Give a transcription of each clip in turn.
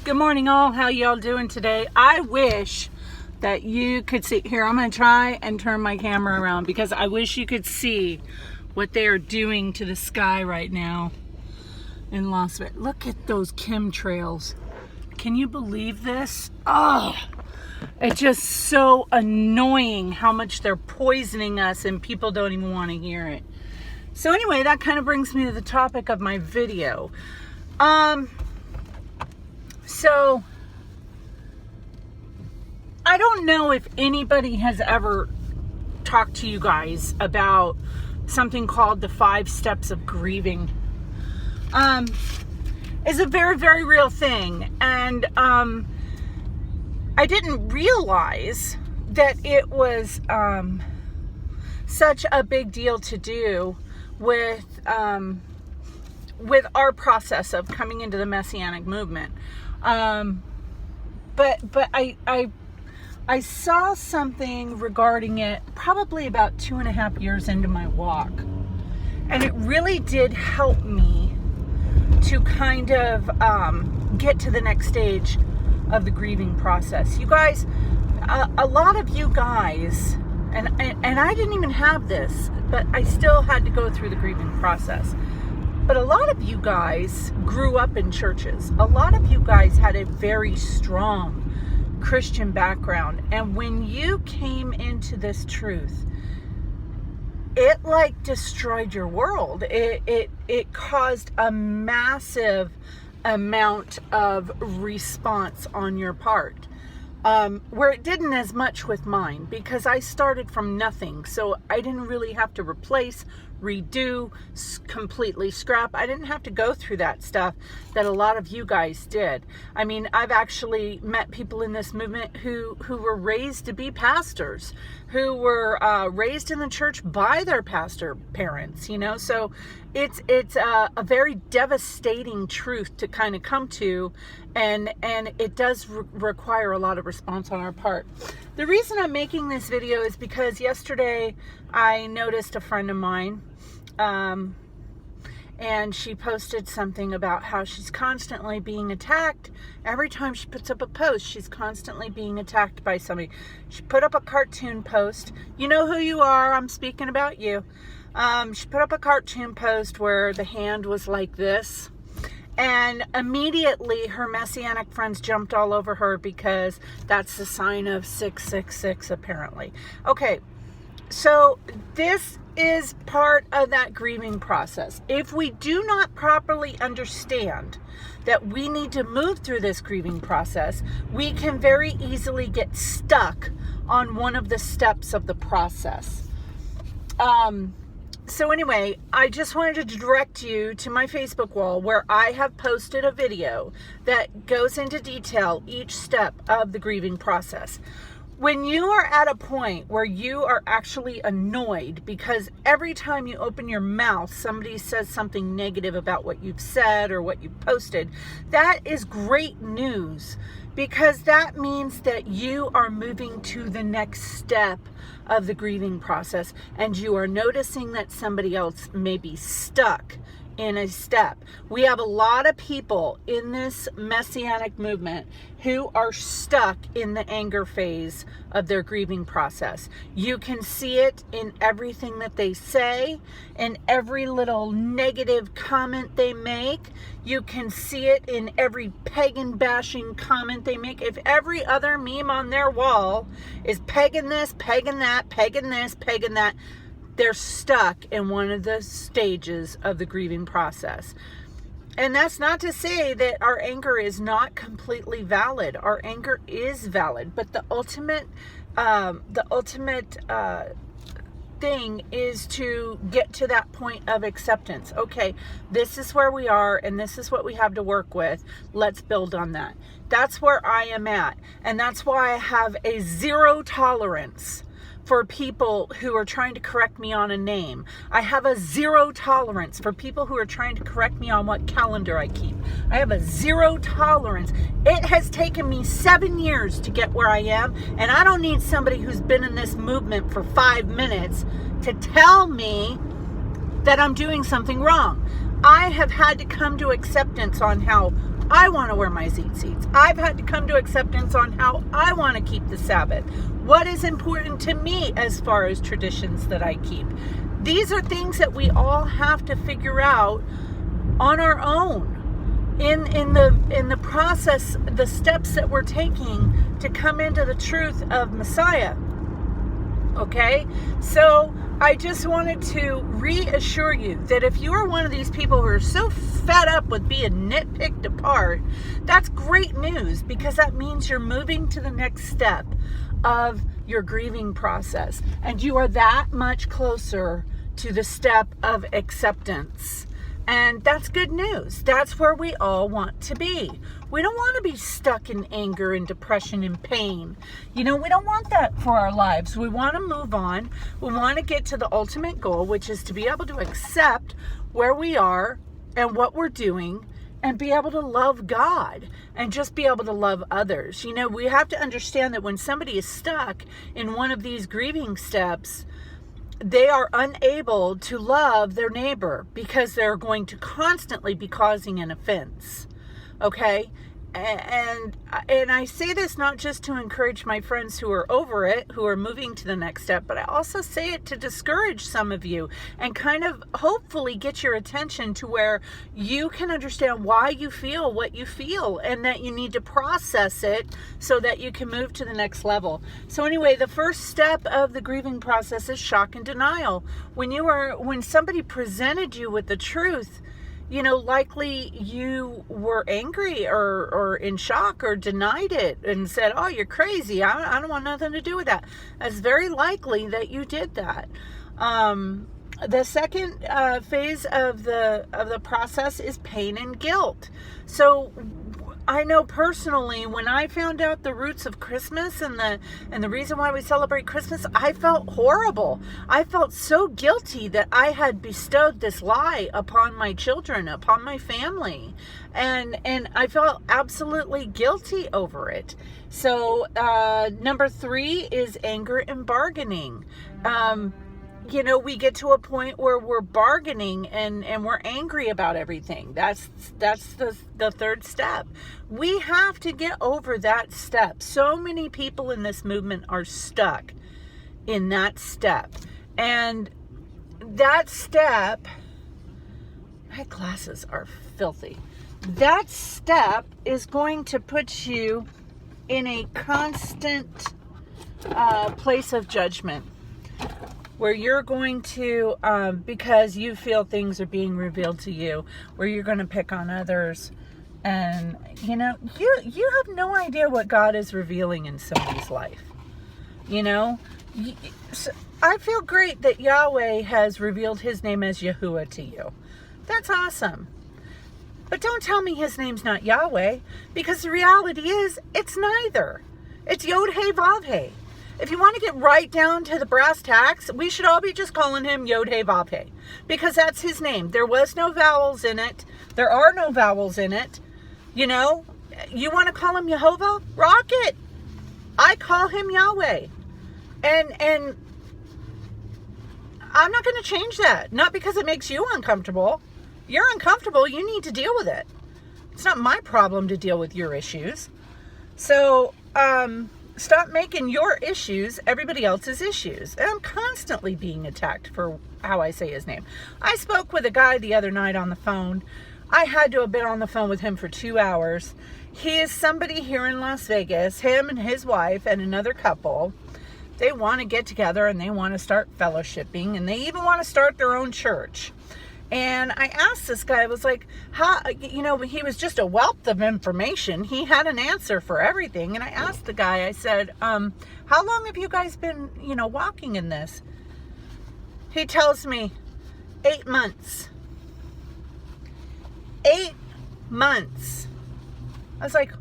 Good morning, all. How y'all doing today? I wish that you could see. Here, I'm going to try and turn my camera around because I wish you could see what they are doing to the sky right now in Las Vegas. Look at those chemtrails. Can you believe this? Oh, it's just so annoying how much they're poisoning us and people don't even want to hear it. So anyway, that kind of brings me to the topic of my video. So, I don't know if anybody has ever talked to you guys about something called the 5 steps of grieving. It's a very, very real thing. And I didn't realize that it was such a big deal to do with our process of coming into the Messianic movement. But I saw something regarding it probably about 2.5 years into my walk. And it really did help me to kind of get to the next stage of the grieving process. You guys, a lot of you guys, and I didn't even have this, but I still had to go through the grieving process. But a lot of you guys grew up in churches. A lot of you guys had a very strong Christian background. And when you came into this truth, it like destroyed your world. It caused a massive amount of response on your part. Where it didn't as much with mine, because I started from nothing. So I didn't really have to replace, redo, completely scrap. I didn't have to go through that stuff that a lot of you guys did. I mean, I've actually met people in this movement who were raised to be pastors, who were raised in the church by their pastor parents, you know. So it's a very devastating truth to kind of come to, and it does require a lot of response on our part. The reason I'm making this video is because yesterday I noticed a friend of mine, and she posted something about how she's constantly being attacked. Every time she puts up a post, she's constantly being attacked by somebody. She put up a cartoon post. You know who you are. I'm speaking about you. She put up a cartoon post where the hand was like this. And immediately her Messianic friends jumped all over her because that's the sign of 666, apparently. Okay, so this is part of that grieving process. If we do not properly understand that we need to move through this grieving process, we can very easily get stuck on one of the steps of the process. So anyway, I just wanted to direct you to my Facebook wall where I have posted a video that goes into detail each step of the grieving process. When you are at a point where you are actually annoyed because every time you open your mouth, somebody says something negative about what you've said or what you've posted, that is great news, because that means that you are moving to the next step of the grieving process, and you are noticing that somebody else may be stuck in a step. We have a lot of people in this Messianic movement who are stuck in the anger phase of their grieving process. You can see it in everything that they say, in every little negative comment they make. You can see it in every pagan bashing comment they make. If every other meme on their wall is pagan this, pagan that, pagan this, pagan that, they're stuck in one of the stages of the grieving process. And that's not to say that our anger is not completely valid. Our anger is valid, but the ultimate thing is to get to that point of acceptance. Okay, this is where we are, and this is what we have to work with. Let's build on that. That's where I am at, and that's why I have a zero tolerance for people who are trying to correct me on a name. I have a zero tolerance for people who are trying to correct me on what calendar I keep. I have a zero tolerance. It has taken me 7 years to get where I am, and I don't need somebody who's been in this movement for 5 minutes to tell me that I'm doing something wrong. I have had to come to acceptance on how I want to wear my tzitzits. I've had to come to acceptance on how I want to keep the Sabbath. What is important to me as far as traditions that I keep. These are things that we all have to figure out on our own. In the process, the steps that we're taking to come into the truth of Messiah. Okay? So I just wanted to reassure you that if you are one of these people who are so fed up with being nitpicked apart, that's great news, because that means you're moving to the next step of your grieving process, and you are that much closer to the step of acceptance. And that's good news. That's where we all want to be. We don't want to be stuck in anger and depression and pain. We don't want that for our lives. We want to move on. We want to get to the ultimate goal, which is to be able to accept where we are and what we're doing, and be able to love God and just be able to love others. We have to understand that when somebody is stuck in one of these grieving steps, they are unable to love their neighbor because they're going to constantly be causing an offense. Okay? And I say this not just to encourage my friends who are over it, who are moving to the next step, but I also say it to discourage some of you and kind of hopefully get your attention to where you can understand why you feel what you feel, and that you need to process it so that you can move to the next level. So anyway, the first step of the grieving process is shock and denial. When somebody presented you with the truth, likely you were angry or in shock or denied it and said, oh, you're crazy. I don't want nothing to do with that. It's very likely that you did that. The second phase of the process is pain and guilt. So I know personally, when I found out the roots of Christmas and the reason why we celebrate Christmas, I felt horrible. I felt so guilty that I had bestowed this lie upon my children, upon my family. And I felt absolutely guilty over it. So number 3 is anger and bargaining. We get to a point where we're bargaining and we're angry about everything. That's the third step. We have to get over that step. So many people in this movement are stuck in that step. And that step, my glasses are filthy. That step is going to put you in a constant place of judgment, where you're going to, because you feel things are being revealed to you, where you're going to pick on others. And, you have no idea what God is revealing in somebody's life. I feel great that Yahweh has revealed his name as Yahuwah to you. That's awesome. But don't tell me his name's not Yahweh, because the reality is, it's neither. It's Yod-Heh-Vav-Heh. If you want to get right down to the brass tacks, we should all be just calling him Yod-Heh-Vav-Heh, because that's his name. There was no vowels in it. There are no vowels in it. You want to call him Jehovah? Rock it. I call him Yahweh. And I'm not going to change that. Not because it makes you uncomfortable. You're uncomfortable. You need to deal with it. It's not my problem to deal with your issues. So, stop making your issues everybody else's issues. And I'm constantly being attacked for how I say his name. I spoke with a guy the other night on the phone. I had to have been on the phone with him for 2 hours. He is somebody here in Las Vegas, him and his wife and another couple. They want to get together and they want to start fellowshipping, and they even want to start their own church. And I asked this guy, I was like, he was just a wealth of information. He had an answer for everything. And I asked the guy, I said, how long have you guys been, walking in this? He tells me 8 months. 8 months. I was like,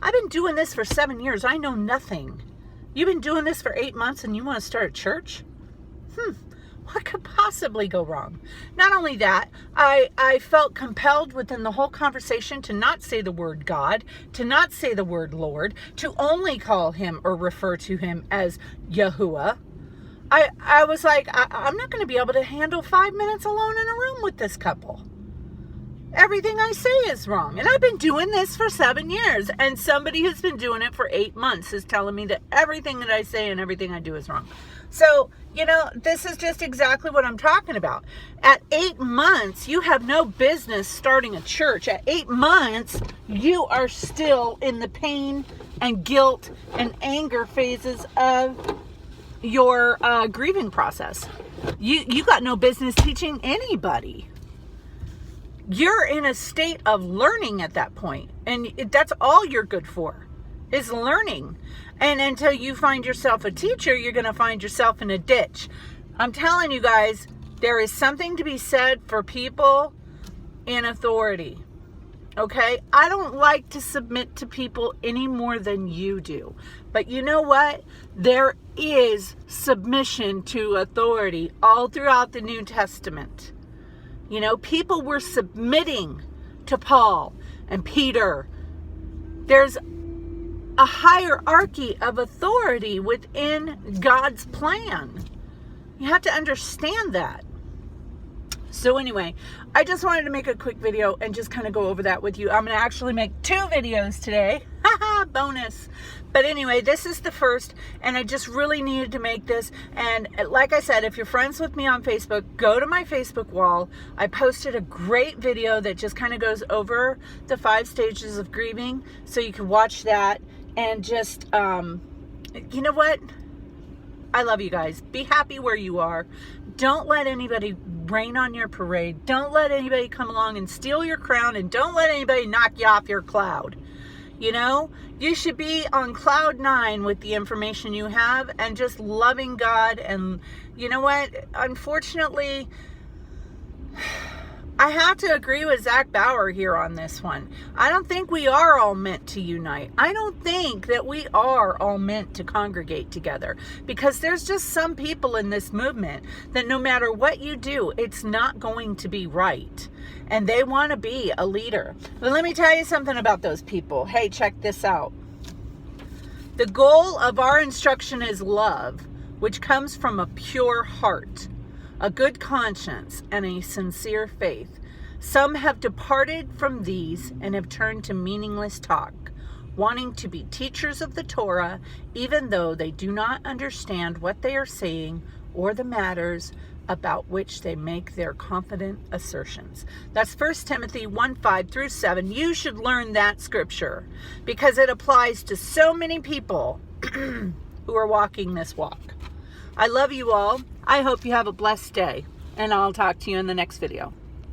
I've been doing this for 7 years. I know nothing. You've been doing this for 8 months and you want to start a church? What could possibly go wrong? Not only that, I felt compelled within the whole conversation to not say the word God, to not say the word Lord, to only call him or refer to him as Yahuwah. I was like, I'm not going to be able to handle 5 minutes alone in a room with this couple. everything I say is wrong. And I've been doing this for 7 years. And somebody who's been doing it for 8 months is telling me that everything that I say and everything I do is wrong. So, this is just exactly what I'm talking about. At 8 months, you have no business starting a church. At 8 months, you are still in the pain and guilt and anger phases of your grieving process. You got no business teaching anybody. You're in a state of learning at that point, and that's all you're good for, is learning. And until you find yourself a teacher, you're going to find yourself in a ditch. I'm telling you guys, there is something to be said for people in authority. Okay? I don't like to submit to people any more than you do. But you know what? There is submission to authority all throughout the New Testament. People were submitting to Paul and Peter. There's a hierarchy of authority within God's plan. You have to understand that. So anyway, I just wanted to make a quick video and just kind of go over that with you. I'm going to actually make 2 videos today. Haha, bonus. But anyway, this is the first, and I just really needed to make this. And like I said, if you're friends with me on Facebook, go to my Facebook wall. I posted a great video that just kind of goes over the 5 stages of grieving, so you can watch that. And just, you know what? I love you guys. Be happy where you are. Don't let anybody rain on your parade. Don't let anybody come along and steal your crown, and don't let anybody knock you off your cloud. You should be on cloud 9 with the information you have and just loving God. And you know what? Unfortunately, I have to agree with Zach Bauer here on this one. I don't think we are all meant to unite. I don't think that we are all meant to congregate together, because there's just some people in this movement that no matter what you do, it's not going to be right. And they want to be a leader. But let me tell you something about those people. Hey, check this out. The goal of our instruction is love, which comes from a pure heart, a good conscience, and a sincere faith. Some have departed from these and have turned to meaningless talk, wanting to be teachers of the Torah, even though they do not understand what they are saying or the matters about which they make their confident assertions. That's 1 Timothy 1:5-7. You should learn that scripture because it applies to so many people who are walking this walk. I love you all. I hope you have a blessed day, and I'll talk to you in the next video.